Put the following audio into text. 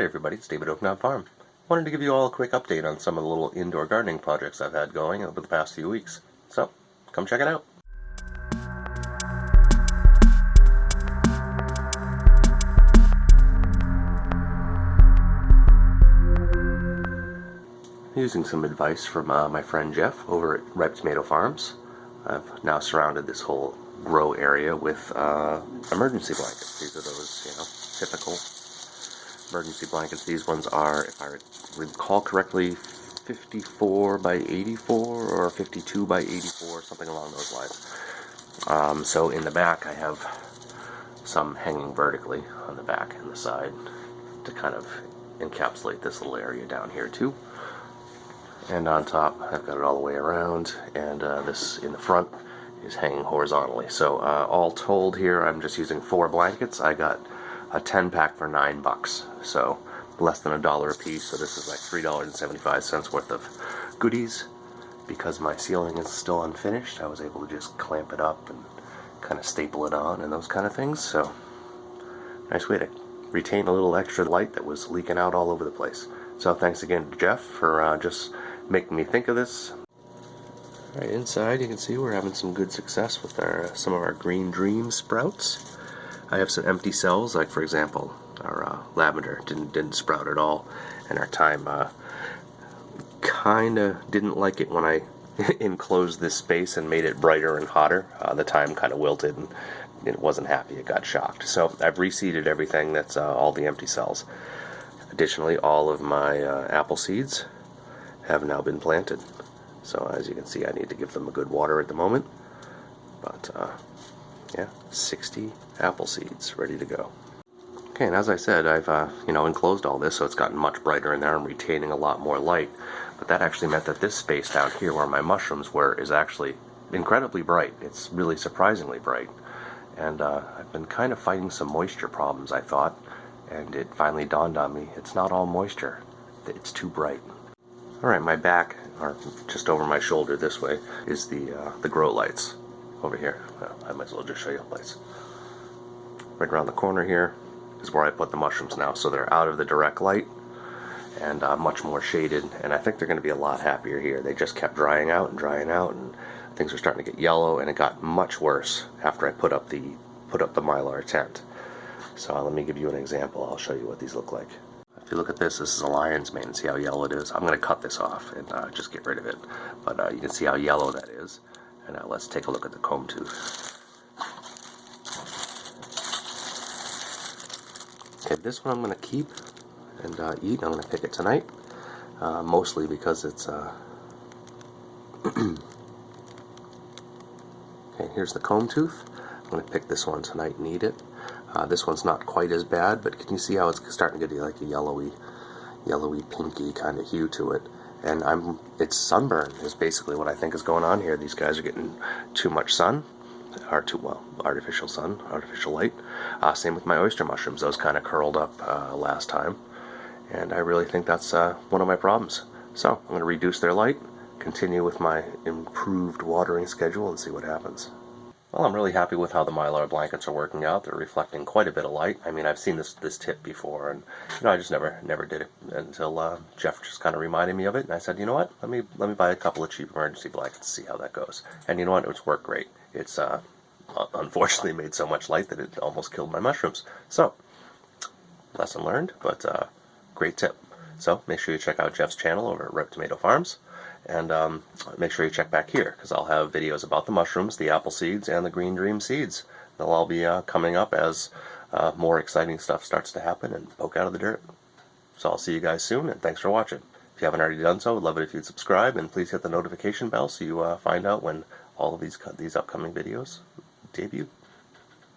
Hey everybody, it's David Oak Farm. Wanted to give you all a quick update on some of the little indoor gardening projects I've had going over the past few weeks. So, come check it out. Using some advice from my friend Jeff over at Ripe Tomato Farms, I've now surrounded this whole grow area with emergency blankets. These are those, typical emergency blankets. These ones are, if I recall correctly, 54 by 84 or 52 by 84, something along those lines. So in the back I have some hanging vertically on the back and the side to kind of encapsulate this little area down here too. And on top I've got it all the way around, and this in the front is hanging horizontally. So all told here I'm just using 4 blankets. I got a 10-pack for $9, so less than $1 a piece. So this is like $3.75 worth of goodies. Because my ceiling is still unfinished, I was able to just clamp it up and kind of staple it on and those kind of things. So nice way to retain a little extra light that was leaking out all over the place. So thanks again to Jeff for just making me think of this. Alright, inside you can see we're having some good success with some of our Green Dream sprouts. I have some empty cells, like for example our lavender didn't sprout at all, and our thyme kinda didn't like it when I enclosed this space and made it brighter and hotter. The thyme kind of wilted and it wasn't happy, it got shocked. So I've reseeded everything that's all the empty cells. Additionally, all of my apple seeds have now been planted. So as you can see, I need to give them a good water at the moment. But yeah, 60 apple seeds ready to go. Okay, and as I said, I've enclosed all this so it's gotten much brighter in there and retaining a lot more light. But that actually meant that this space down here where my mushrooms were is actually incredibly bright. It's really surprisingly bright. And I've been kind of fighting some moisture problems, I thought. And it finally dawned on me, it's not all moisture. It's too bright. Alright, my back, or just over my shoulder this way, is the grow lights over here. Well, I might as well just show you the lights. Right around the corner here is where I put the mushrooms now, so they're out of the direct light and much more shaded, and I think they're going to be a lot happier here. They just kept drying out, and things were starting to get yellow, and it got much worse after I put up the Mylar tent. So let me give you an example. I'll show you what these look like. If you look at this, this is a lion's mane. See how yellow it is? I'm going to cut this off and just get rid of it. But you can see how yellow that is. And now let's take a look at the comb tooth. Okay, this one I'm going to keep and eat. I'm going to pick it tonight. Mostly because it's... Okay, here's the comb tooth. I'm going to pick this one tonight and eat it. This one's not quite as bad, but can you see how it's starting to get like a yellowy, pinky kind of hue to it? And it's sunburn is basically what I think is going on here. These guys are getting too much sun, or artificial sun, artificial light. Same with my oyster mushrooms. Those kind of curled up last time, and I really think that's one of my problems. So I'm going to reduce their light, continue with my improved watering schedule, and see what happens. Well, I'm really happy with how the Mylar blankets are working out. They're reflecting quite a bit of light. I mean, I've seen this tip before, and I just never did it until Jeff just kind of reminded me of it, and I said, you know what? Let me buy a couple of cheap emergency blankets to see how that goes. And you know what? It's worked great. It's unfortunately made so much light that it almost killed my mushrooms. So, lesson learned, but great tip. So make sure you check out Jeff's channel over at Ripe Tomato Farms. And make sure you check back here, because I'll have videos about the mushrooms, the apple seeds, and the Green Dream seeds. They'll all be coming up as more exciting stuff starts to happen and poke out of the dirt. So I'll see you guys soon, and thanks for watching. If you haven't already done so, I'd love it if you'd subscribe, and please hit the notification bell so you find out when all of these upcoming videos debut.